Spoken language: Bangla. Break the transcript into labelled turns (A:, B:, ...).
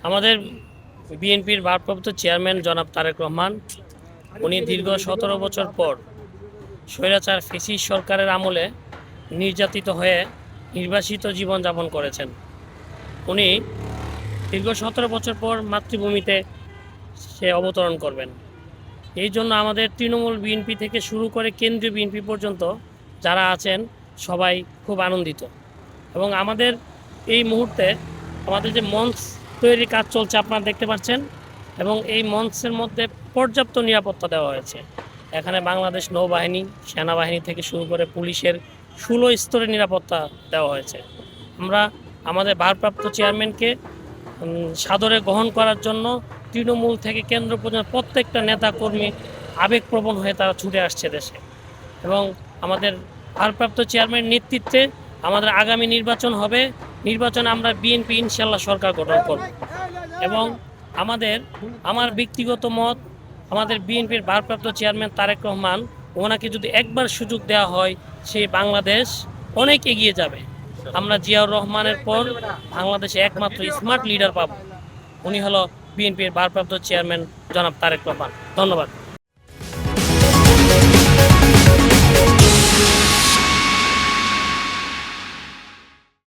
A: আমাদের বিএনপির ভারপ্রাপ্ত চেয়ারম্যান জনাব তারেক রহমান, উনি দীর্ঘ 17 বছর পর স্বৈরাচার ফ্যাসিস্ট সরকারের আমলে নির্যাতিত হয়ে নির্বাসিত জীবনযাপন করেছেন। উনি দীর্ঘ 17 বছর পর মাতৃভূমিতে সে অবতরণ করবেন। এই জন্য আমাদের তৃণমূল বিএনপি থেকে শুরু করে কেন্দ্রীয় বিএনপি পর্যন্ত যারা আছেন সবাই খুব আনন্দিত। এবং আমাদের এই মুহূর্তে আমাদের যে মঞ্চ তৈরির কাজ চলছে আপনারা দেখতে পাচ্ছেন, এবং এই মঞ্চের মধ্যে পর্যাপ্ত নিরাপত্তা দেওয়া হয়েছে। এখানে বাংলাদেশ নৌবাহিনী, সেনাবাহিনী থেকে শুরু করে পুলিশের 16 স্তরের নিরাপত্তা দেওয়া হয়েছে। আমরা আমাদের ভারপ্রাপ্ত চেয়ারম্যানকে সাদরে গ্রহণ করার জন্য তৃণমূল থেকে কেন্দ্র পর্যন্ত প্রত্যেকটা নেতা কর্মী আবেগপ্রবণ হয়ে তারা ছুটে আসছে দেশে। এবং আমাদের ভারপ্রাপ্ত চেয়ারম্যান নেতৃত্বে আমাদের আগামী নির্বাচন হবে। নির্বাচনে আমরা বিএনপি ইনশাল্লাহ সরকার গঠন করব। এবং আমার ব্যক্তিগত মত, আমাদের বিএনপির ভারপ্রাপ্ত চেয়ারম্যান তারেক রহমান, ওনাকে যদি একবার সুযোগ দেওয়া হয়, সেই বাংলাদেশ অনেক এগিয়ে যাবে। আমরা জিয়াউর রহমানের পর বাংলাদেশে একমাত্র স্মার্ট লিডার পাব। উনি হলো বিএনপির ভারপ্রাপ্ত চেয়ারম্যান জনাব তারেক রহমান। ধন্যবাদ।